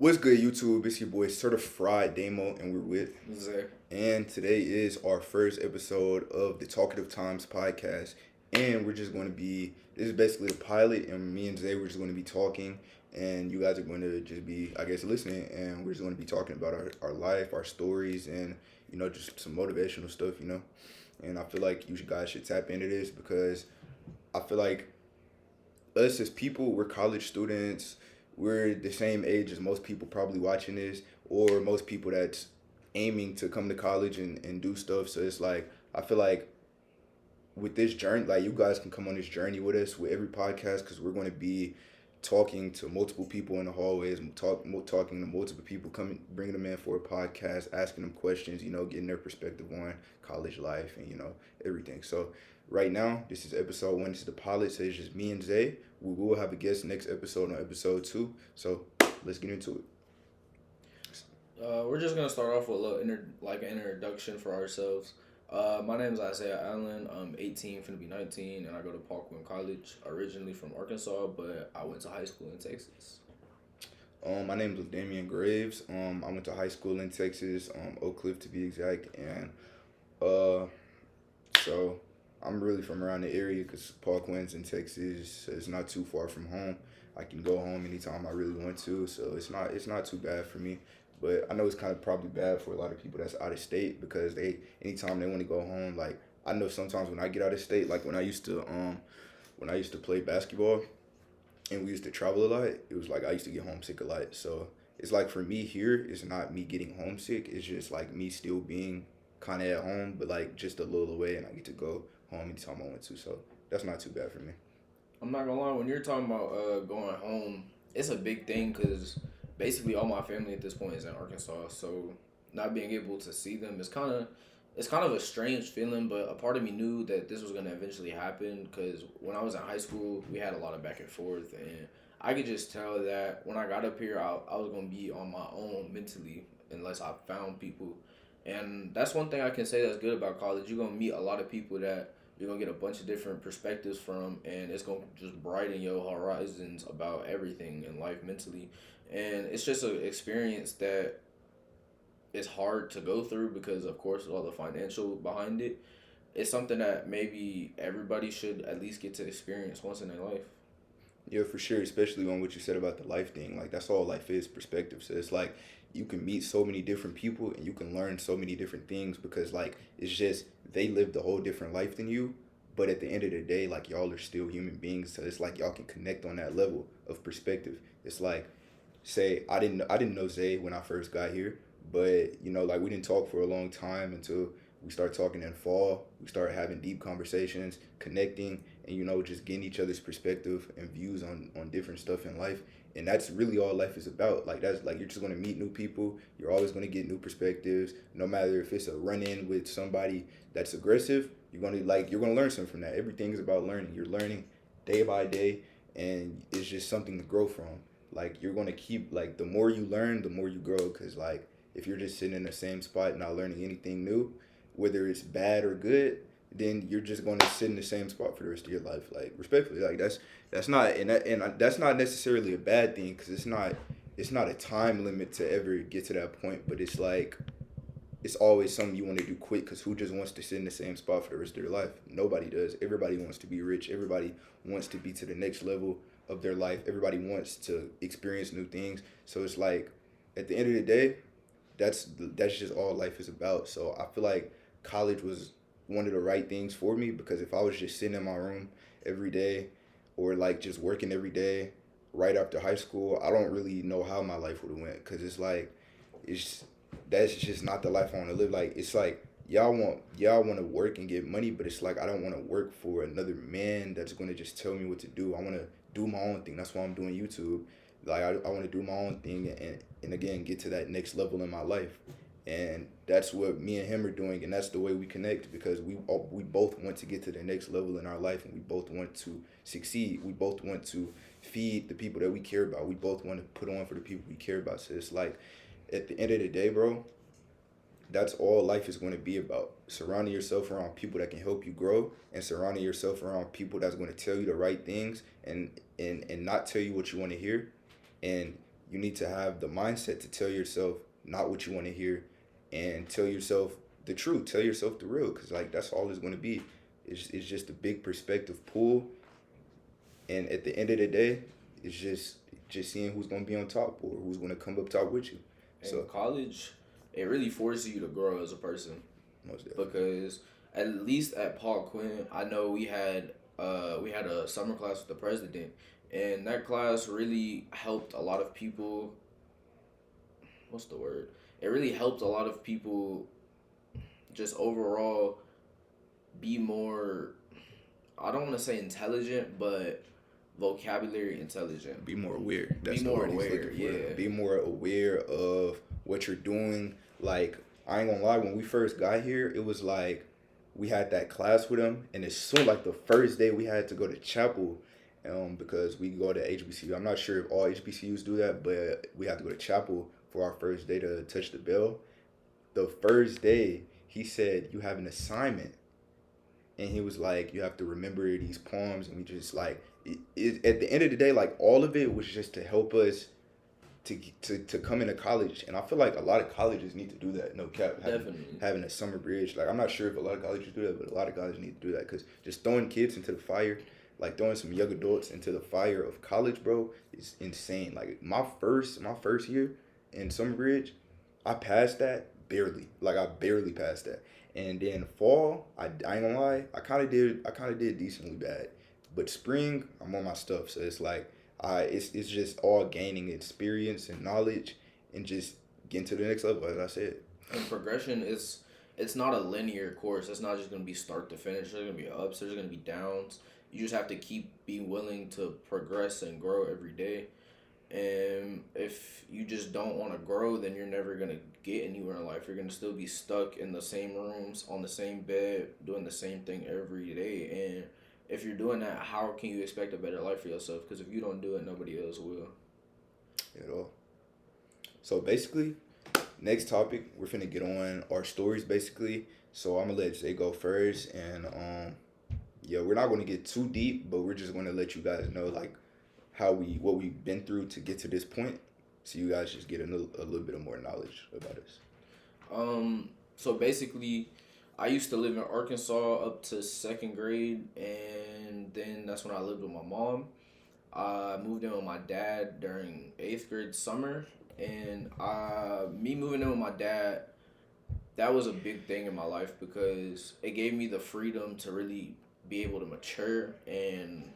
What's good, YouTube? It's your boy Certified Damo, and we're with. Zay. And today is our first episode of the Talkative Times podcast. And we're just going to be, this is basically the pilot, and me and Zay, we're just going to be talking. And you guys are going to just be, I guess, listening. And we're just going to be talking about our life, our stories, and, just some motivational stuff. And I feel like you guys should tap into this because I feel like us as people, we're college students. We're the same age as most people probably watching this, or most people that's aiming to come to college and do stuff. So it's like, I feel like with this journey, like you guys can come on this journey with us with every podcast because we're going to be talking to multiple people in the hallways, talking to multiple people, coming, bringing them in for a podcast, asking them questions, getting their perspective on college life and, everything. So right now, this is episode 1. This is the pilot, so it's just me and Zay. We will have a guest next episode on episode 2. So let's get into it. We're just gonna start off with a little an introduction for ourselves. My name is Isaiah Allen. I'm 18, finna be 19, and I go to Parkland College. Originally from Arkansas, but I went to high school in Texas. My name is Damian Graves. I went to high school in Texas, Oak Cliff to be exact, and so I'm really from around the area because Parkland's in Texas. So it's not too far from home. I can go home anytime I really want to, so it's not too bad for me. But I know it's kind of probably bad for a lot of people that's out of state because anytime they want to go home, like I know sometimes when I get out of state, like when I used to play basketball and we used to travel a lot, it was like I used to get homesick a lot. So it's like for me here, it's not me getting homesick. It's just like me still being kind of at home, but like just a little away, and I get to go home anytime I want to. So that's not too bad for me. I'm not gonna lie, when you're talking about going home, it's a big thing because basically all my family at this point is in Arkansas. So not being able to see them is it's kind of a strange feeling. But a part of me knew that this was gonna eventually happen because when I was in high school, we had a lot of back and forth, and I could just tell that when I got up here, I was gonna be on my own mentally unless I found people. And that's one thing I can say that's good about college. You're gonna meet a lot of people that you're gonna get a bunch of different perspectives from, and it's gonna just brighten your horizons about everything in life mentally. And it's just an experience that is hard to go through because, of course, all the financial behind it. It's something that maybe everybody should at least get to experience once in their life. Yeah, for sure. Especially on what you said about the life thing. Like that's all life is, perspective. So it's like you can meet so many different people and you can learn so many different things because like it's just they lived a whole different life than you. But at the end of the day, like y'all are still human beings. So it's like y'all can connect on that level of perspective. It's like, say I didn't know Zay when I first got here, but like we didn't talk for a long time until we started talking in fall. We started having deep conversations, connecting, and just getting each other's perspective and views on different stuff in life. And that's really all life is about. Like that's like you're just gonna meet new people. You're always gonna get new perspectives. No matter if it's a run-in with somebody that's aggressive, you're gonna learn something from that. Everything is about learning. You're learning day by day, and it's just something to grow from. Like you're gonna keep like the more you learn, the more you grow. Cause like if you're just sitting in the same spot not learning anything new, whether it's bad or good, then you're just going to sit in the same spot for the rest of your life. Like respectfully, like that's not that's not necessarily a bad thing because it's not a time limit to ever get to that point. But it's like it's always something you want to do quick because who just wants to sit in the same spot for the rest of their life? Nobody does. Everybody wants to be rich. Everybody wants to be to the next level of their life. Everybody wants to experience new things. So it's like at the end of the day, that's just all life is about. So I feel like college was one of the right things for me because if I was just sitting in my room every day or like just working every day right after high school, I don't really know how my life would have went because it's like it's that's just not the life I want to live. Like it's like y'all want to work and get money, but it's like I don't want to work for another man that's going to just tell me what to do. I want to do my own thing. That's why I'm doing YouTube. Like I want to do my own thing and again get to that next level in my life. And that's what me and him are doing, and that's the way we connect because we both want to get to the next level in our life, and we both want to succeed. We both want to feed the people that we care about. We both want to put on for the people we care about. So it's like, at the end of the day, bro, that's all life is going to be about. Surrounding yourself around people that can help you grow, and surrounding yourself around people that's going to tell you the right things and not tell you what you want to hear, and you need to have the mindset to tell yourself not what you want to hear, and tell yourself the truth. Tell yourself the real, because like that's all it's going to be. It's just a big perspective pull, and at the end of the day, it's just seeing who's going to be on top or who's going to come up top with you. In So college, it really forces you to grow as a person most definitely. because at least at Paul Quinn, I know we had a summer class with the president, and that class really helped a lot of people. What's the word? It really helped a lot of people just overall be more. I don't want to say intelligent, but vocabulary intelligent. Be more aware. Be That's the more word he's aware. looking for. Yeah, Be more aware of what you're doing. Like, I ain't gonna lie, when we first got here, it was like we had that class with him, and as soon like the first day we had to go to chapel, because we go to HBCU. I'm not sure if all HBCUs do that, but we had to go to chapel for our first day to touch the bell. The first day, he said, "You have an assignment," and he was like, "You have to remember these poems," and we just like at the end of the day, like all of it was just to help us to come into college. And I feel like a lot of colleges need to do that. No cap, definitely. having a summer bridge. Like I'm not sure if a lot of colleges do that, but a lot of colleges need to do that, because just throwing kids into the fire, like throwing some young adults into the fire of college, bro, is insane. Like my first year in summer bridge, I passed that barely. Like I barely passed that. And then fall, I ain't gonna lie, I kind of did decently bad. But spring, I'm on my stuff. So it's like it's just all gaining experience and knowledge, and just getting to the next level, as I said. And progression is it's not a linear course. It's not just gonna be start to finish. There's gonna be ups. There's gonna be downs. You just have to keep being willing to progress and grow every day. And if you just don't want to grow, then you're never gonna get anywhere in life. You're gonna still be stuck in the same rooms, on the same bed, doing the same thing every day. And if you're doing that, how can you expect a better life for yourself? Because if you don't do it, nobody else will. At all. So basically, next topic, we're finna get on our stories basically. So I'm gonna let Zay go first, and yeah, we're not gonna get too deep, but we're just gonna let you guys know like what we've been through to get to this point, so you guys just get a little bit of more knowledge about us. So basically, I used to live in Arkansas up to second grade, and then that's when I lived with my mom. I moved in with my dad during eighth grade summer, and me moving in with my dad, that was a big thing in my life because it gave me the freedom to really be able to mature and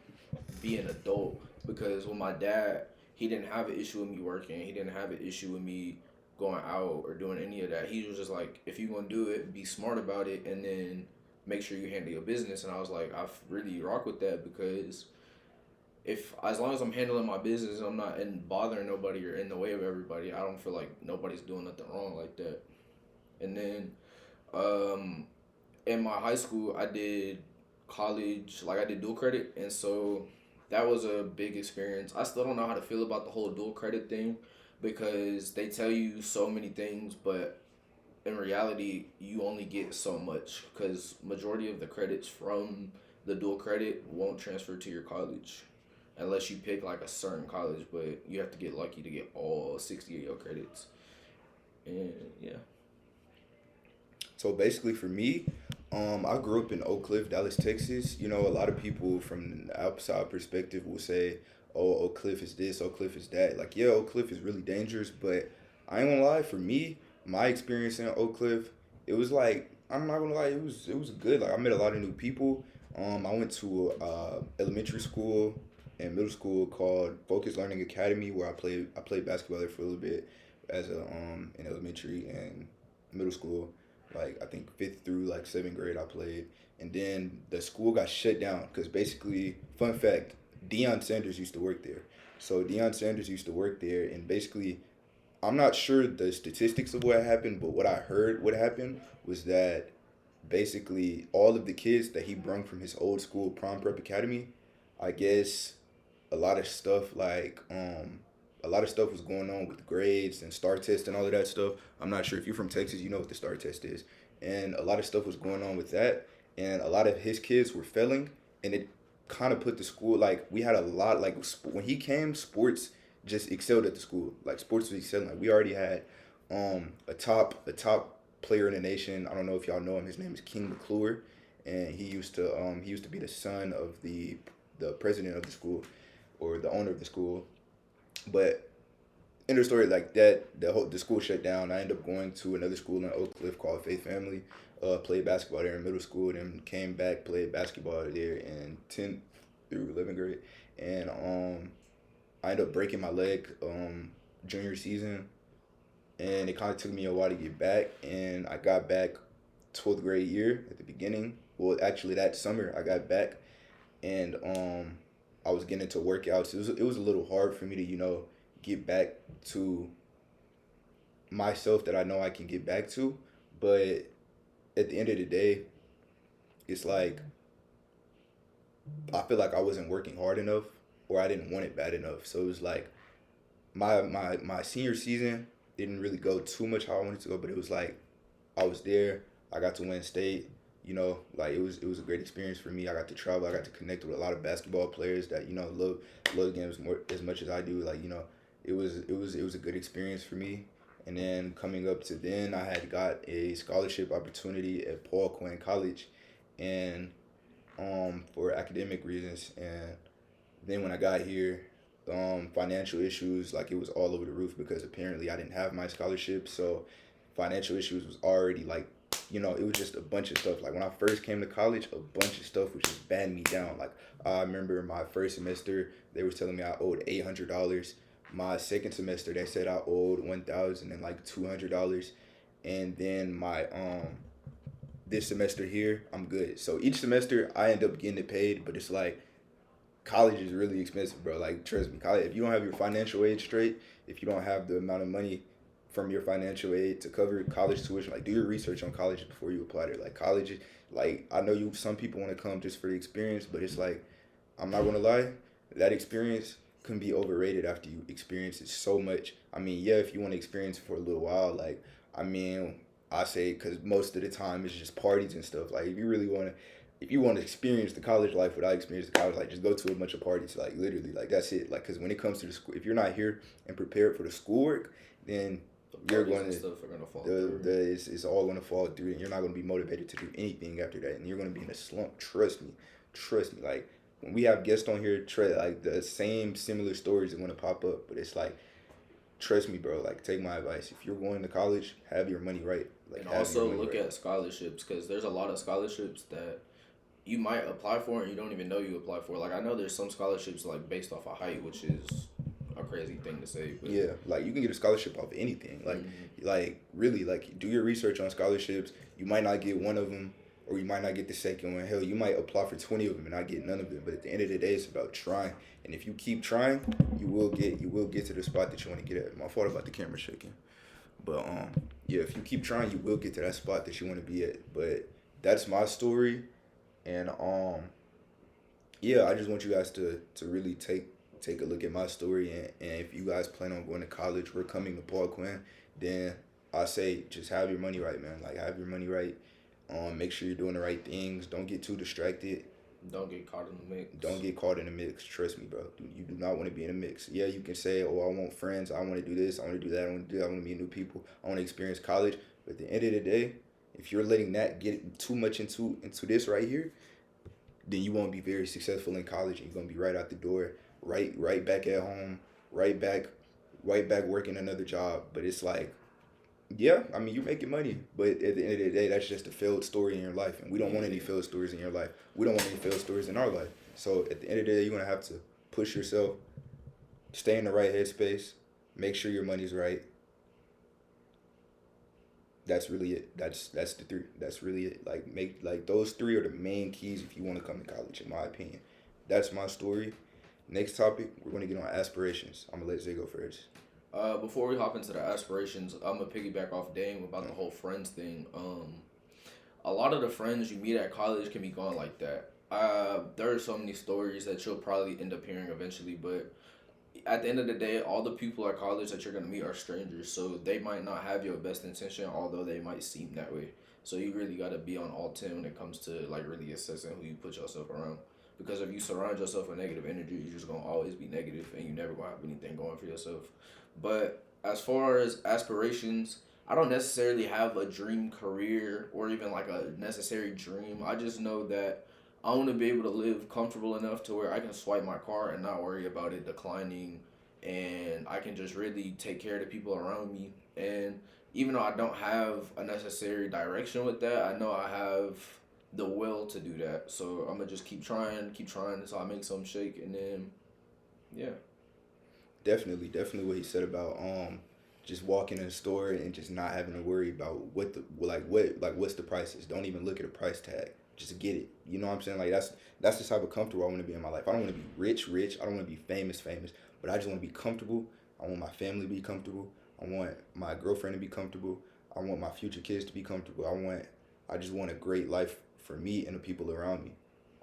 be an adult. Because with my dad, he didn't have an issue with me working. He didn't have an issue with me going out or doing any of that. He was just like, if you're gonna do it, be smart about it, and then make sure you handle your business. And I was like, I really rock with that because if as long as I'm handling my business, I'm not and bothering nobody or in the way of everybody, I don't feel like nobody's doing nothing wrong like that. And then, um, in my high school, I did college, like I did dual credit, and so that was a big experience. I still don't know how to feel about the whole dual credit thing because they tell you so many things, but in reality, you only get so much because majority of the credits from the dual credit won't transfer to your college unless you pick like a certain college, but you have to get lucky to get all 60 of your credits. And yeah. So basically, for me, I grew up in Oak Cliff, Dallas, Texas. You know, a lot of people from the outside perspective will say, "Oh, Oak Cliff is this, Oak Cliff is that." Like, yeah, Oak Cliff is really dangerous, but I ain't gonna lie. For me, my experience in Oak Cliff, it was like I'm not gonna lie, it was good. Like, I met a lot of new people. I went to elementary school and middle school called Focus Learning Academy, where I played basketball there for a little bit as a in elementary and middle school. Like I think fifth through like seventh grade I played, and then the school got shut down because basically, fun fact, Deion Sanders used to work there. So Deion Sanders used to work there, and basically, I'm not sure the statistics of what happened, but what I heard what happened was that basically all of the kids that he brung from his old school Prom Prep Academy, I guess a lot of stuff was going on with grades and star test and all of that stuff. I'm not sure if you're from Texas, you know what the star test is. And a lot of stuff was going on with that. And a lot of his kids were failing. And it kind of put the school, like, we had a lot, like, when he came, sports just excelled at the school. Like sports was excelling. Like we already had a top player in the nation. I don't know if y'all know him. His name is King McClure, and he used to be the son of the president of the school or the owner of the school. But in the story like that, the school shut down. I ended up going to another school in Oak Cliff called Faith Family. Played basketball there in middle school, then came back, played basketball there in 10th through 11th grade, and I ended up breaking my leg junior season, and it kind of took me a while to get back, and I got back 12th grade year at the beginning. Well, actually that summer I got back, and I was getting into workouts. It was a little hard for me to get back to myself that I know I can get back to, but at the end of the day, it's like I feel like I wasn't working hard enough or I didn't want it bad enough. So it was like my senior season didn't really go too much how I wanted to go, but it was like I was there. I got to win state. Like it was a great experience for me. I got to travel. I got to connect with a lot of basketball players that love games more as much as I do. Like it was a good experience for me. And then coming up to then, I had got a scholarship opportunity at Paul Quinn College, and for academic reasons. And then when I got here, financial issues, like it was all over the roof because apparently I didn't have my scholarship. So financial issues was already like, it was just a bunch of stuff. Like when I first came to college, a bunch of stuff was just batting me down. Like I remember my first semester, they were telling me I owed $800. My second semester, they said I owed 1,000 and like $200. And then my this semester here, I'm good. So each semester I end up getting it paid, but it's like college is really expensive, bro. Like trust me, college. If you don't have your financial aid straight, if you don't have the amount of money from your financial aid to cover college tuition, like do your research on colleges before you apply there. Like college, like I know some people want to come just for the experience, but it's like I'm not gonna lie, that experience can be overrated after you experience it so much. I mean, yeah, if you want to experience it for a little while, like I mean, I say because most of the time it's just parties and stuff. Like if you want to experience the college life without experiencing the college life, just go to a bunch of parties. Like literally, like that's it. Like because when it comes to the school, if you're not here and prepared for the schoolwork, then The you're parties going and to stuff are gonna fall through. it's all going to fall through, and you're not going to be motivated to do anything after that, and you're going to be in a slump. Trust me. Like when we have guests on here, like the same similar stories are going to pop up, but it's like trust me, bro. Like take my advice. If you're going to college, have your money right. Like And have your also money look right. at scholarships because there's a lot of scholarships that you might apply for and you don't even know you apply for. Like I know there's some scholarships like based off of height, which is a crazy thing to say. But Yeah, like you can get a scholarship off anything. Like really, like do your research on scholarships. You might not get one of them, or you might not get the second one. Hell, you might apply for 20 of them and not get none of them. But at the end of the day, it's about trying. And if you keep trying, you will get to the spot that you want to get at. My fault about the camera shaking. But yeah, if you keep trying, you will get to that spot that you want to be at. But that's my story, and yeah, I just want you guys to really take a look at my story, and if you guys plan on going to college or coming to Paul Quinn, then I say just have your money right, man. Like have your money right. Make sure you're doing the right things. Don't get too distracted. don't get caught in the mix. Don't get caught in the mix. Trust me, bro. You do not want to be in a mix. Yeah, you can say, "Oh, I want friends. I want to do this. I want to do that. I want to do that. I want to meet new people. I want to experience college." But at the end of the day, if you're letting that get too much into this right here, then you won't be very successful in college, and you're gonna be right out the door, right back at home, right back, right back working another job. But it's like, yeah, I mean you're making money, but at the end of the day, that's just a failed story in your life, and we don't want any failed stories in your life. We don't want any failed stories in our life. So at the end of the day, you're gonna have to push yourself, stay in the right headspace, make sure your money's right. That's really it. That's the three. That's really it. Like those three are the main keys if you want to come to college, in my opinion. That's my story. Next topic, we're gonna get on aspirations. I'm gonna let Zay go first. Before we hop into the aspirations, I'm gonna piggyback off Dame about the whole friends thing. A lot of the friends you meet at college can be gone like that. There are so many stories that you'll probably end up hearing eventually, but at the end of the day, all the people at college that you're gonna meet are strangers, so they might not have your best intention, although they might seem that way. So you really gotta be on all ten when it comes to like really assessing who you put yourself around. Because if you surround yourself with negative energy, you're just gonna always be negative, and you never gonna have anything going for yourself. But as far as aspirations, I don't necessarily have a dream career or even like a necessary dream. I just know that I want to be able to live comfortable enough to where I can swipe my car and not worry about it declining, and I can just really take care of the people around me. And even though I don't have a necessary direction with that, I know I have the will to do that. So I'm gonna just keep trying until I make something shake, and then yeah. Definitely what he said about just walking in a store and just not having to worry about what's the prices. Don't even look at a price tag. Just get it. You know what I'm saying? Like that's the type of comfortable I want to be in my life. I don't want to be rich. I don't want to be famous. But I just want to be comfortable. I want my family to be comfortable. I want my girlfriend to be comfortable. I want my future kids to be comfortable. I just want a great life for me and the people around me.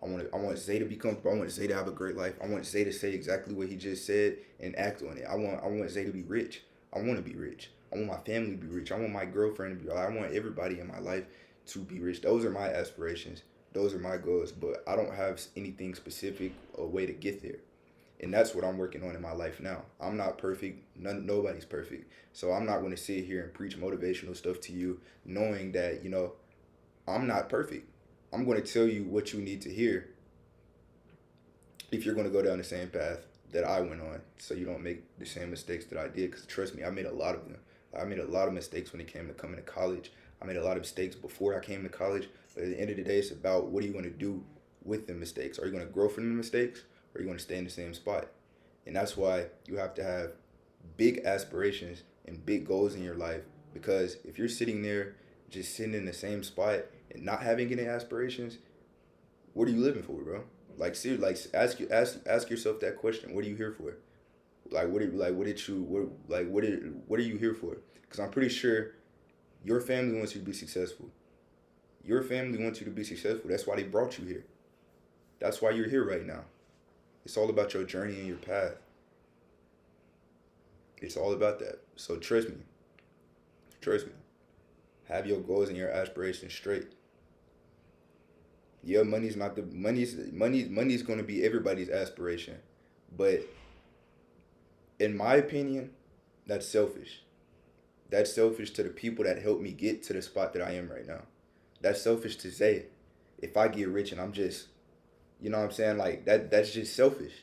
I want Zay to be comfortable. I want Zay to have a great life. I want Zay to say exactly what he just said and act on it. I want Zay to be rich. I want to be rich. I want my family to be rich. I want my girlfriend to be. I want everybody in my life to be rich. Those are my aspirations. Those are my goals. But I don't have anything specific, a way to get there. And that's what I'm working on in my life now. I'm not perfect. Nobody's perfect. So I'm not going to sit here and preach motivational stuff to you, knowing that I'm not perfect. I'm going to tell you what you need to hear if you're going to go down the same path that I went on, so you don't make the same mistakes that I did. Because trust me, I made a lot of them. I made a lot of mistakes when it came to coming to college. I made a lot of mistakes before I came to college. But at the end of the day, it's about what are you going to do with the mistakes. Are you going to grow from the mistakes, or are you going to stay in the same spot? And that's why you have to have big aspirations and big goals in your life. Because if you're sitting there just sitting in the same spot and not having any aspirations, what are you living for, bro? Like, seriously, like ask yourself that question. What are you here for? Like, what are you here for? Because I'm pretty sure your family wants you to be successful. Your family wants you to be successful. That's why they brought you here. That's why you're here right now. It's all about your journey and your path. It's all about that. So trust me. Trust me. Have your goals and your aspirations straight. Yeah, money's not the money's going to be everybody's aspiration, but in my opinion, that's selfish. That's selfish to the people that helped me get to the spot that I am right now. That's selfish to say, if I get rich and I'm just, you know what I'm saying, like that. That's just selfish.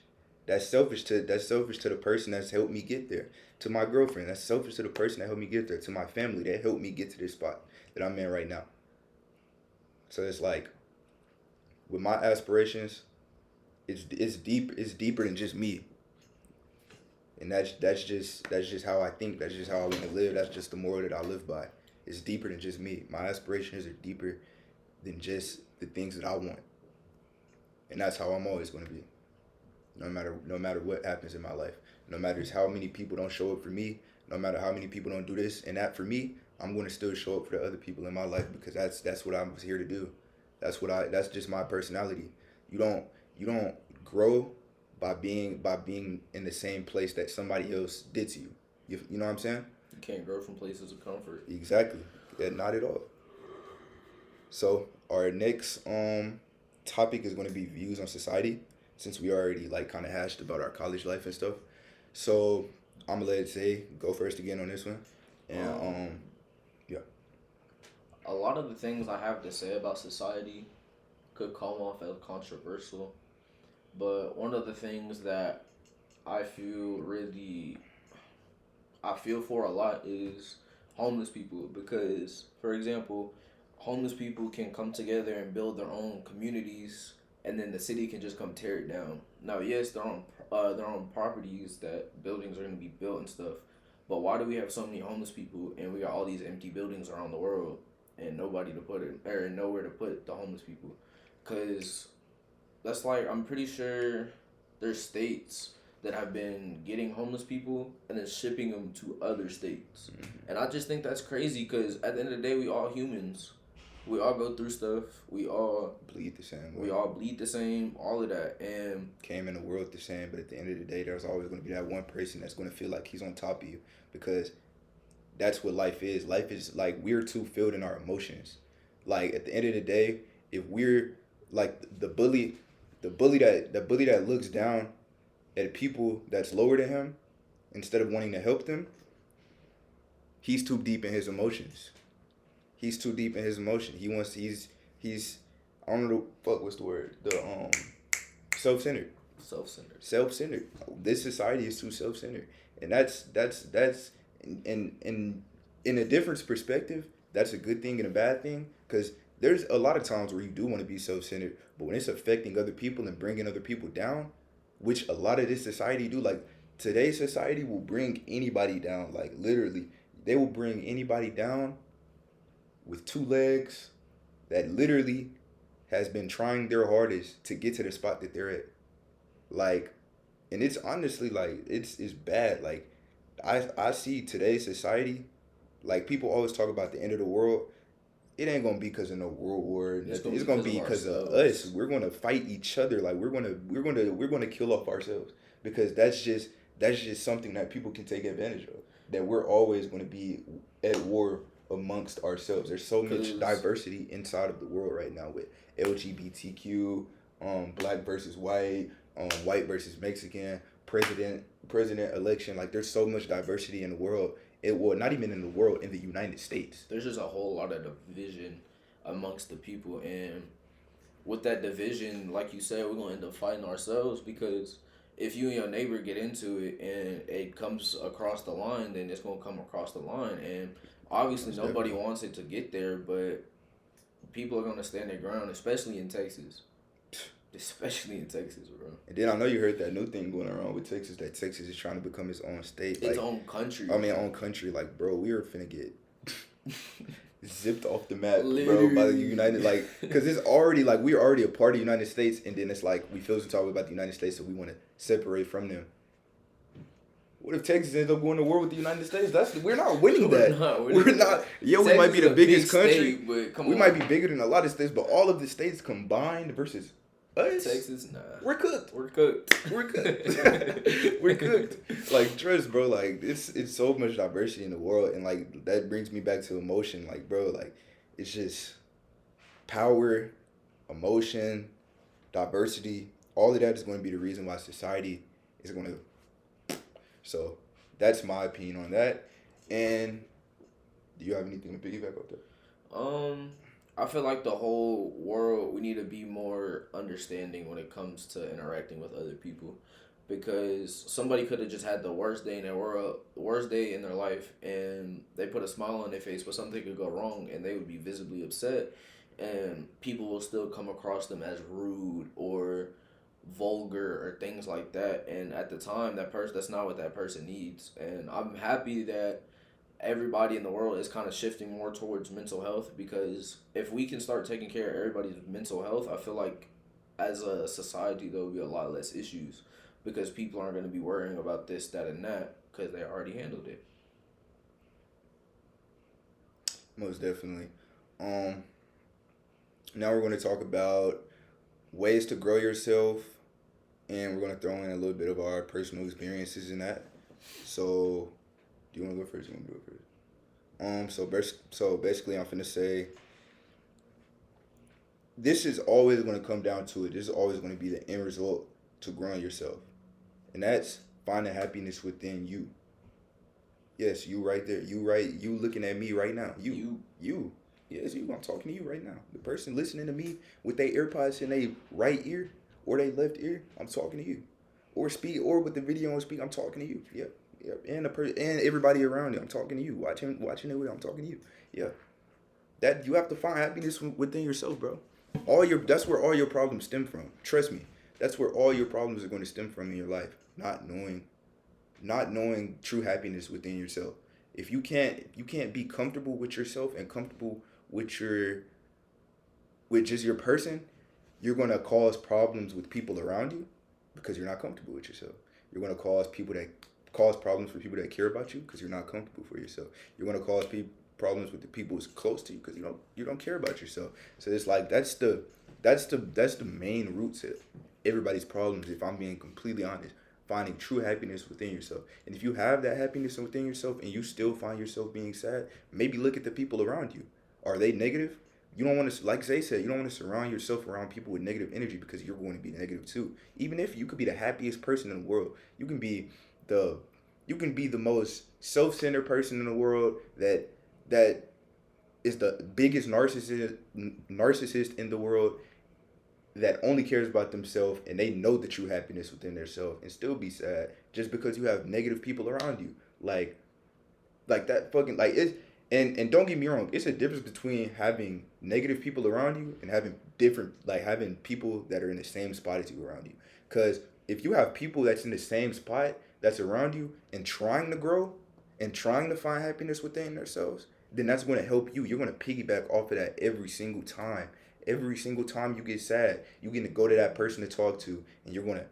That's selfish to the person that's helped me get there. To my girlfriend, that's selfish to the person that helped me get there. To my family that helped me get to this spot that I'm in right now. So it's like, with my aspirations, it's deep. It's deeper than just me. And that's just how I think. That's just how I want to live. That's just the moral that I live by. It's deeper than just me. My aspirations are deeper than just the things that I want. And that's how I'm always going to be. No matter what happens in my life. No matter how many people don't show up for me. No matter how many people don't do this and that for me. I'm going to still show up for the other people in my life, because that's what I was here to do. That's just my personality. You don't grow by being in the same place that somebody else did to you. You know what I'm saying? You can't grow from places of comfort. Exactly. Yeah, not at all. So our next topic is going to be views on society, since we already like kind of hashed about our college life and stuff. So I'm gonna let Zay go first again on this one, and yeah. A lot of the things I have to say about society could come off as controversial, but one of the things that I feel really I feel for a lot is homeless people, because, for example, homeless people can come together and build their own communities, and then the city can just come tear it down. Now, yes, they're on properties that buildings are going to be built and stuff, but why do we have so many homeless people and we got all these empty buildings around the world and nobody to put it, or nowhere to put the homeless people? Because that's like, I'm pretty sure there's states that have been getting homeless people and then shipping them to other states. And I just think that's crazy, because at the end of the day, we all humans. We all go through stuff. We all Bleed the same way. we all bleed the same, all of that. And Came in the world the same, but at the end of the day, there's always going to be that one person that's going to feel like he's on top of you, because that's what life is. Life is like, we're too filled in our emotions. Like, at the end of the day, if we're like the bully, The bully that looks down at people that's lower than him instead of wanting to help them, he's too deep in his emotions. He's too deep in his emotion. He's I don't know the fuck what's the word? Self-centered. Self-centered. Self-centered. This society is too self-centered. And that's in a different perspective, that's a good thing and a bad thing, cuz there's a lot of times where you do want to be self-centered, but when it's affecting other people and bringing other people down, which a lot of this society do, like today's society will bring anybody down, like literally. They will bring anybody down with two legs that literally has been trying their hardest to get to the spot that they're at. Like, and it's honestly like it's bad. Like, I see today's society. Like, people always talk about the end of the world. It ain't gonna be because of no world war. It's gonna be because of us. We're gonna fight each other. Like, we're gonna kill off ourselves, because that's just something that people can take advantage of. That we're always gonna be at war amongst ourselves. There's so much diversity inside of the world right now with LGBTQ, black versus white, white versus Mexican, president election. Like, there's so much diversity in the world. It will not even in the world, in the United States. There's just a whole lot of division amongst the people, and with that division, like you said, we're gonna end up fighting ourselves, because if you and your neighbor get into it and it comes across the line, then it's gonna come across the line, and obviously nobody wants it to get there, but people are gonna stand their ground, especially in Texas. Especially in Texas, bro. And then I know you heard that new thing going around with Texas, that Texas is trying to become its own state. Its own country. Own country. Like, bro, we are finna get zipped off the map, bro, by the United, like, because it's already, like, we're already a part of the United States, and then it's like, we feel some type about the United States, so we want to separate from them. What if Texas ends up going to war with the United States? We're not winning that. We're not. Yeah, we might be the biggest country. We might be bigger than a lot of states, but all of the states combined versus us, Texas, nah. We're cooked. We're cooked. We're cooked. We're cooked. Like, trust, bro. Like, it's so much diversity in the world, and like that brings me back to emotion. Like, bro, like it's just power, emotion, diversity. All of that is going to be the reason why society is going to. So that's my opinion on that. And do you have anything to piggyback off that? I feel like the whole world, we need to be more understanding when it comes to interacting with other people, because somebody could have just had the worst day in their world, worst day in their life, and they put a smile on their face, but something could go wrong, and they would be visibly upset, and people will still come across them as rude or vulgar or things like that, and at the time that's not what that person needs. And I'm happy that everybody in the world is kind of shifting more towards mental health, because if we can start taking care of everybody's mental health, I feel like as a society there will be a lot less issues, because people aren't going to be worrying about this, that, and that, because they already handled it. Most definitely. Now we're going to talk about ways to grow yourself, and we're going to throw in a little bit of our personal experiences in that. So, do you want to go first? You want to do it first? So basically, I'm finna say, this is always going to come down to it. This is always going to be the end result to growing yourself, and that's finding happiness within you. Yes, you right there. You right. You looking at me right now. You. Yes, you. I'm talking to you right now. The person listening to me with their AirPods in their right ear or their left ear, I'm talking to you. Or with the video on speak, I'm talking to you. Yep. And and everybody around you, I'm talking to you. Watching it with, I'm talking to you. Yeah. That you have to find happiness within yourself, bro. That's where all your problems stem from. Trust me. That's where all your problems are going to stem from in your life. Not knowing true happiness within yourself. If you can't be comfortable with yourself and comfortable with just your person, you're going to cause problems with people around you because you're not comfortable with yourself. You're going to cause problems for people that care about you because you're not comfortable for yourself. You're going to cause problems with the people who's close to you because you don't care about yourself. So it's like that's the main root to everybody's problems, if I'm being completely honest. Finding true happiness within yourself. And if you have that happiness within yourself and you still find yourself being sad, maybe look at the people around you. Are they negative? You don't want to, like Zay said, you don't want to surround yourself around people with negative energy because you're going to be negative too. Even if you could be the happiest person in the world, the you can be the most self-centered person in the world that is the biggest narcissist in the world that only cares about themselves and they know the true happiness within themselves and still be sad just because you have negative people around you. Like that fucking like it's and don't get me wrong, it's a difference between having negative people around you and having different like having people that are in the same spot as you around you. Cause if you have people that's in the same spot that's around you and trying to grow and trying to find happiness within themselves, then that's going to help you. You're going to piggyback off of that every single time. Every single time you get sad, you're going to go to that person to talk to, and you're going to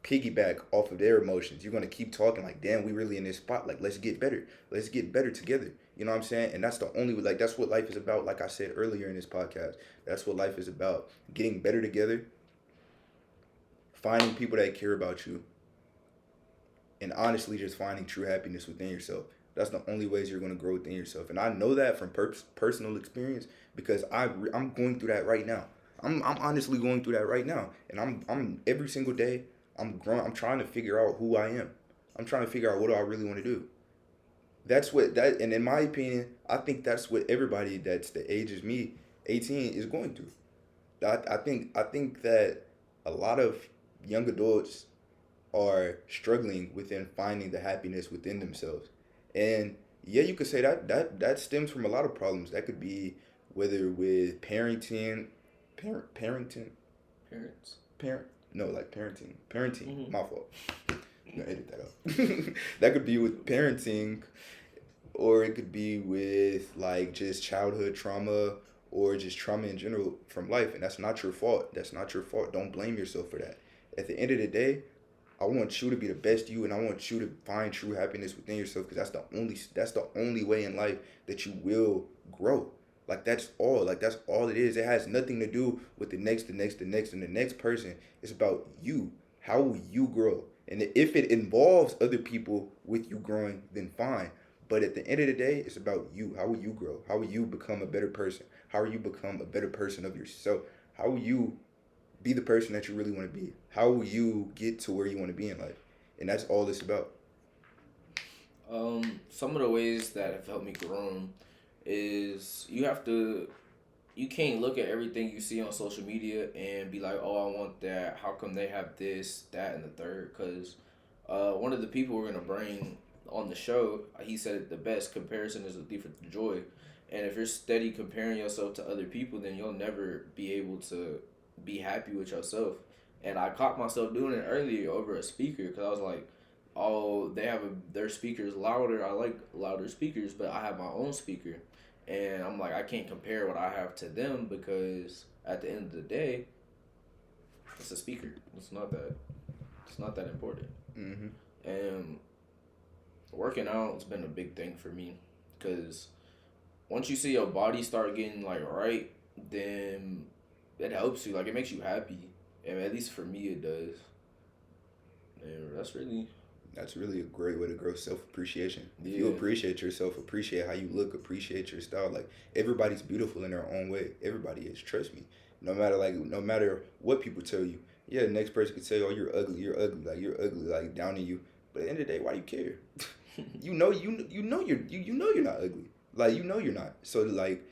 piggyback off of their emotions. You're going to keep talking like, damn, we really in this spot. Like, let's get better. Let's get better together. You know what I'm saying? And that's the only, like, that's what life is about. Like I said earlier in this podcast, that's what life is about. Getting better together, finding people that care about you, and honestly just finding true happiness within yourself. That's the only ways you're going to grow within yourself. And I know that from personal experience because I'm going through that right now. I'm honestly going through that right now. And I'm every single day, I'm growing. I'm trying to figure out who I am. I'm trying to figure out what do I really want to do. That's what that, and in my opinion, I think that's what everybody that's the age as me, 18, is going through. I think that a lot of young adults are struggling within finding the happiness within themselves. And yeah, you could say that stems from a lot of problems. That could be whether with parenting, Parents. parent, no, like parenting. Mm-hmm. My fault. I'm gonna edit that out. That could be with parenting, or it could be with like just childhood trauma or just trauma in general from life, and that's not your fault. That's not your fault. Don't blame yourself for that. At the end of the day, I want you to be the best you, and I want you to find true happiness within yourself because that's the only way in life that you will grow. Like that's all. Like that's all it is. It has nothing to do with and the next person. It's about you. How will you grow? And if it involves other people with you growing, then fine. But at the end of the day, it's about you. How will you grow? How will you become a better person? How will you become a better person of yourself? How will you be the person that you really want to be? How will you get to where you want to be in life? And that's all it's about. Some of the ways that have helped me grow is you can't look at everything you see on social media and be like, oh, I want that. How come they have this, that, and the third? Because one of the people we're gonna bring on the show, he said it the best. Comparison is a thief of joy, and if you're steady comparing yourself to other people, then you'll never be able to be happy with yourself. And I caught myself doing it earlier over a speaker because I was like, oh, their speakers louder. I like louder speakers, but I have my own speaker. And I'm like, I can't compare what I have to them because at the end of the day, it's a speaker. It's not that important. Mm-hmm. And working out has been a big thing for me because once you see your body start getting like right, then it helps you. Like it makes you happy. And at least for me, it does. And That's really a great way to grow self-appreciation. If yeah. you appreciate yourself, appreciate how you look, appreciate your style. Like everybody's beautiful in their own way. Everybody is. Trust me. No matter what people tell you. Yeah, the next person could say, "Oh, you're ugly. You're ugly. Like you're ugly. Like downing you." But at the end of the day, why do you care? you know you're not ugly. Like you know you're not. So like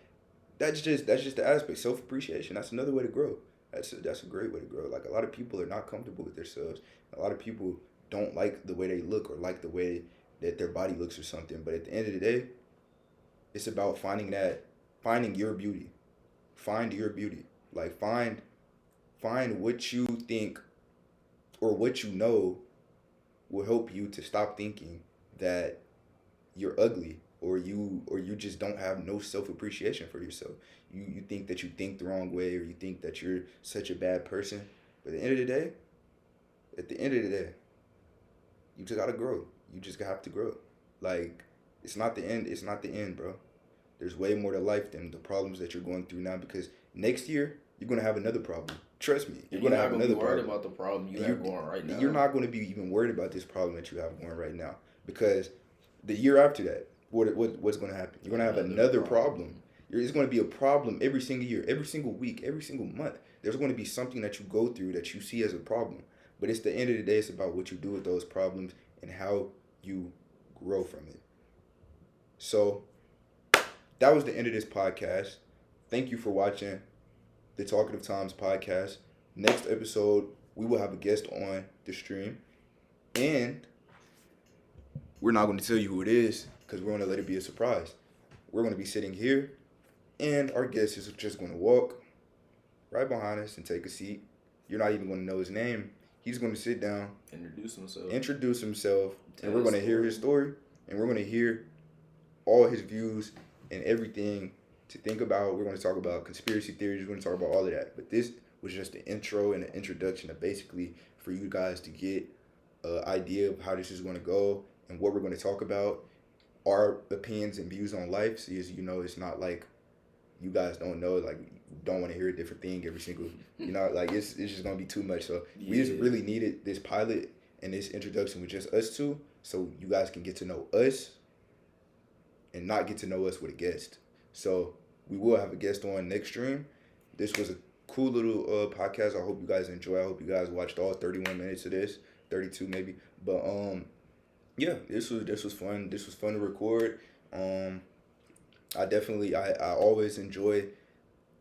that's just the aspect. Self-appreciation. That's another way to grow. That's a great way to grow. Like a lot of people are not comfortable with themselves. A lot of people don't like the way they look or like the way that their body looks or something. But at the end of the day, it's about finding your beauty. Find your beauty. Like find what you think or what you know will help you to stop thinking that you're ugly or you just don't have no self-appreciation for yourself. You think that you think the wrong way or you think that you're such a bad person. But at the end of the day, you just gotta grow. You just have to grow. Like, it's not the end. It's not the end, bro. There's way more to life than the problems that you're going through now because next year, you're going to have another problem. Trust me. You're going to have another problem. You're not going to be worried about the problem you have going right now. You're not going to be even worried about this problem that you have going right now because the year after that, what's going to happen? You're going to have another problem. It's going to be a problem every single year, every single week, every single month. There's going to be something that you go through that you see as a problem. But it's the end of the day, it's about what you do with those problems and how you grow from it. So that was the end of this podcast. Thank you for watching the Talkative Times podcast. Next episode, we will have a guest on the stream. And we're not going to tell you who it is because we're going to let it be a surprise. We're going to be sitting here, and our guest is just going to walk right behind us and take a seat. You're not even going to know his name. He's going to sit down, introduce himself, and we're going to hear his story, and we're going to hear all his views and everything to think about. We're going to talk about conspiracy theories. We're going to talk about all of that. But this was just the intro and the introduction of basically for you guys to get an idea of how this is going to go and what we're going to talk about, our opinions and views on life. So as you know, it's not like you guys don't know, like, don't want to hear a different thing every single, like it's just going to be too much. So we just really needed this pilot and this introduction with just us two so you guys can get to know us and not get to know us with a guest. So we will have a guest on next stream. This was a cool little podcast. I hope you guys enjoy. I hope you guys watched all 31 minutes of this, 32 maybe. But yeah, this was fun. This was fun to record. I always enjoy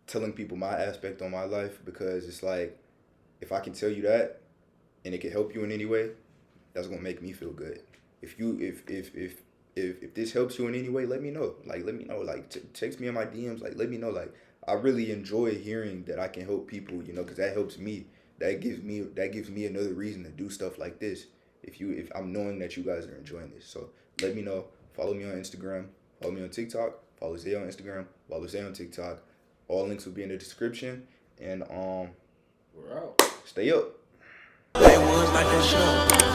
telling people my aspect on my life because it's like if I can tell you that and it can help you in any way, that's gonna make me feel good. If this helps you in any way, let me know. Like text me in my DMs. Like let me know. Like I really enjoy hearing that I can help people. Because that helps me. That gives me another reason to do stuff like this. If I'm knowing that you guys are enjoying this, so let me know. Follow me on Instagram. Follow me on TikTok. Follow Zay on Instagram. Follow Zay on TikTok. All links will be in the description. And we're out. Stay up. They was like a show.